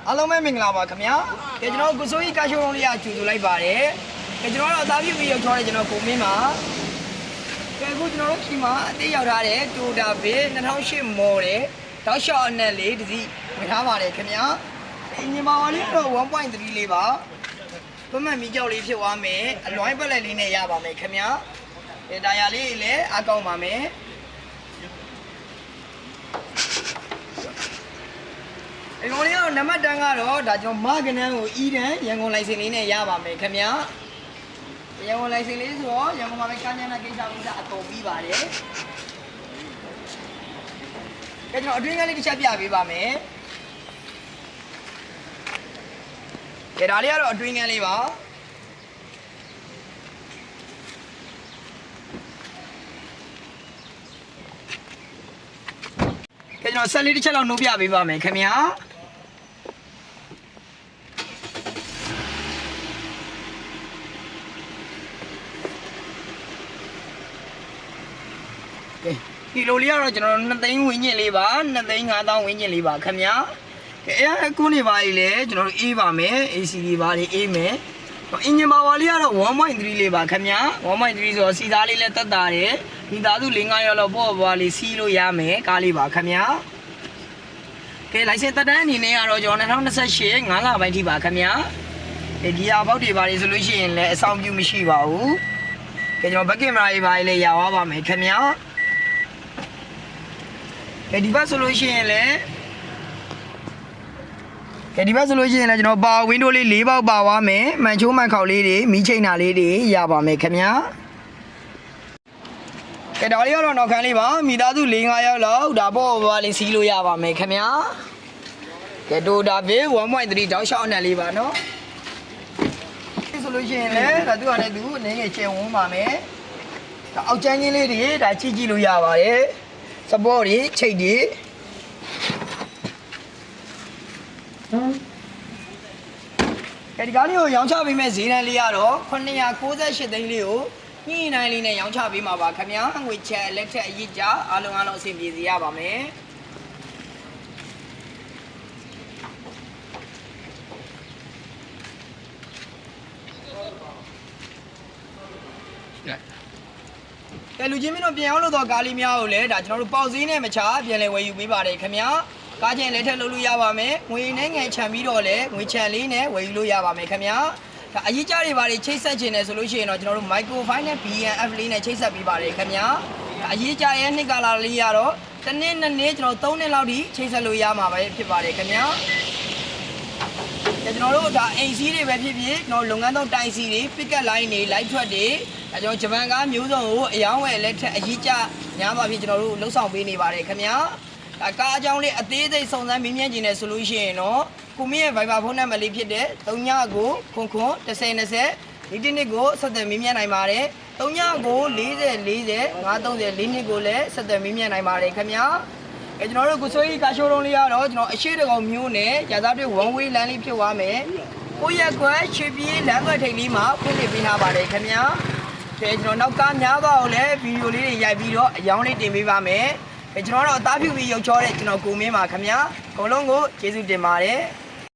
အားလုံးပဲမင်္ဂလာပါခင်ဗျာ။ကျွန်တော်ကိုစိုးကြီးကားရှိုးလုံးလေးကကြိုဆိုလိုက်ပါတယ်။ကျွန်တော်တို့အသားပြုပြီးရောက်ချောတဲ့ကျွန်တော်ကိုမင်းပါ။အခုကျွန်တော်တို့ဒီမှာအသေးရောက်ထားတဲ့ Toyota Vic 2008 model တောက်လျှောက်အနက်လေးတစ်စီးဝင်ထားပါတယ်ခင်ဗျာ။အင်ဂျင်ပါဝါလေးတော့ 1.3 လေးပါ။ပုံမှန်မီကြောက်လေးဖြစ်သွားမယ်။အလွိုင်းပလက်လေးနဲ့ရပါမယ်ခင်ဗျာ။တာယာလေးလည်းအကောင်းပါမယ်။ဒီကောင်လေးကတော့နံပါတ်တန်းကတော့ဒါကျွန်တော်မကနန်းကိုအီးတန်ရန်ကုန်လိုင်စင်လေးနဲ့ရပါမယ်ခင်ဗျာရန်ကုန်လိုင်စင်လေးဆိုတော့ရန်ကုန်မှာပဲကားညနာကိစ္စအကုန်ပြီးပါတယ်ကျွန်တော်အတွင်းကလေးတစ်ချက်ပြပေးပါမယ်ဒါလေးကတော့အတွင်းကလေးပါကျွန်တော်ဆက်လေးတစ်ချက်လောက်နှုတ်ပြပေးပါမယ်ခင်ဗျာဒီလိုလေးကတော့ကျွန်တော်2သိန်းဝင်းကျင်လေးပါ2သိန်း5000ဝင်းကျင်လေးပါခင်ဗျာအခုနေပါလေကျွန်တော်တို့အေးပါမယ် AC လေးပါလေးအေးမယ်အင်ဂျင်ပါဝါလေးကတော့ 1.3 လေးပါခင်ဗျာ 1.3 ဆိုတော့စီသားလေးလည်းတက်တာတယ်ဒီသားစု4-5ရောက်တော့ပေါ့ပွားလေးစီးလို့ရမယ်ကားလေးပါခင်ဗျာလိုင်စင်တက်တန်းအနေနဲ့ကတော့ကျွန်တော်2028 5 လပိုင်းထိပါခင်ဗျာဒီဟာပေါက်တွေပါလေဆိုလို့ရှိရင်လည်းအဆောင်ပြုမရှိပါဘူးကျွန်တော်ဘက်ကင်မရာတွေပါလေရသွားပါမယ်ခင်ဗျာဒီဘက်ဆိုလို့ရှိရင်လည်းဒီဘက်ဆိုလို့ရှိရင်လည်းကျွန်တော်ပါဝင်းဒိုးလေး၄ပေါက်ပါသွားမယ်မှန်ချိုးမှန်ခေါက်လေးတွေမီးချိန်တာလေးတွေရပါမယ်ခင်ဗျာဒါလေးကတော့နောက်ခန်းလေးပါမိသားစု4-5ရောက်လောက်ဒါပေါ့ဘာလေးစီးလို့ရပါမယ်ခင်ဗျာToyota Vic 1.3 တောက်လျှောက်အနက်လေးပါနော်ဒီဆိုလို့ရှိရင်လည်းဒါသူကလည်းသူအနေငယ်ကျင်ဝန်းပါမယ်ဒါအောက်ကျန်းချင်းလေးတွေဒါကြည့်လို့ရပါတယ်စပေါ်တွေချိတ်တွေဒီကားလေးကိုရောင်းချပေးမဲ့ဈေးတန်းလေးကတော့998သိန်းလေးကိုညှိနှိုင်းလေးနဲ့ရောင်းချပေးမှာပါခင်ဗျာငွေချက်လက်ထက်အရေးကြအားလုံးအဆင်ပြေစေရပါမယ်လူချင်းမင်းတို့ပြန်အောင်လို့တော့ကားလေးများကိုလည်းဒါကျွန်တော်တို့ပေါက်ဈေးနဲ့မချပြန်လဲဝယ်ယူပေးပါတယ်ခင်ဗျာကားချင်းလက်ထက်လုပ်လို့ရပါမယ်ငွေနဲ့ငယ်ချန်ပြီးတော့လည်းငွေချန်လေးနဲ့ဝယ်ယူလို့ရပါမယ်ခင်ဗျာဒါအရေးကြတွေပါလေချိတ်ဆက်ခြင်းနဲ့ဆိုလို့ရှိရင်တော့ကျွန်တော်တို့ microphone နဲ့ BNF လေးနဲ့ချိတ်ဆက်ပေးပါတယ်ခင်ဗျာဒါအရေးကြရဲ့နှစ်ကာလာလေးရတော့တစ်နှစ်နှစ်နှစ်ကျွန်တော်3နှစ်လောက်ထိချိတ်ဆက်လို့ရမှာပဲဖြစ်ပါတယ်ခင်ဗျာကျွန်တော်တို့ဒါအိမ်စီးတွေပဲဖြစ်ဖြစ်ကျွန်တော်လုပ်ငန်းသုံးတိုင်စီတွေ pick up line တွေ light truck တွေဒါကျွန်တော်ဂျပန်ကားမျိုးစုံကိုအယောင်းဝယ်လက်ထက်အရေးကြများပါဖြစ်ကျွန်တော်တို့လှုပ်ဆောင်ပေးနေပါတယ်ခင်ဗျာဒါကားအကြောင်းလေးအသေးစိတ်စုံစမ်းမေးမြန်းခြင်းနဲ့ဆိုလို့ရှိရင်တော့ကိုမင်းရဲ့ Viber ဖုန်းနံပါတ်လေးဖြစ်တဲ့39 9 1020ဒီတစ်နှစ်ကိုဆက်သွယ်မေးမြန်းနိုင်ပါတယ်39 40 40 530 4နှစ်ကိုလည်းဆက်သွယ်မေးမြန်းနိုင်ပါတယ်ခင်ဗျာကျွန်တော်တို့ကိုစိုးကြီးကားရှိုးလုံးလေးကတော့ကျွန်တော်အရှိတကောင်မျိုးနဲ့ရာသားတွေ one way လမ်းလေးဖြစ်သွားမယ်ကိုရက်ခွဲချွေပြေးလမ်းခွဲထိပ်လေးမှာဖွင့်ပေးထားပါတယ်ခင်ဗျာကျွန်တော်နောက်ကားများသွားအောင်လည်းဗီဒီယိုလေးတွေရိုက်ပြီးတော့အယောင်းလေးတင်ပေးပါမယ်ကျွန်တော်တို့အသားဖြူပြီးရုပ်ချောတဲ့ကျွန်တော်ကိုမင်းပါခင်ဗျာအကုန်လုံးကိုကျေးဇူးတင်ပါတယ်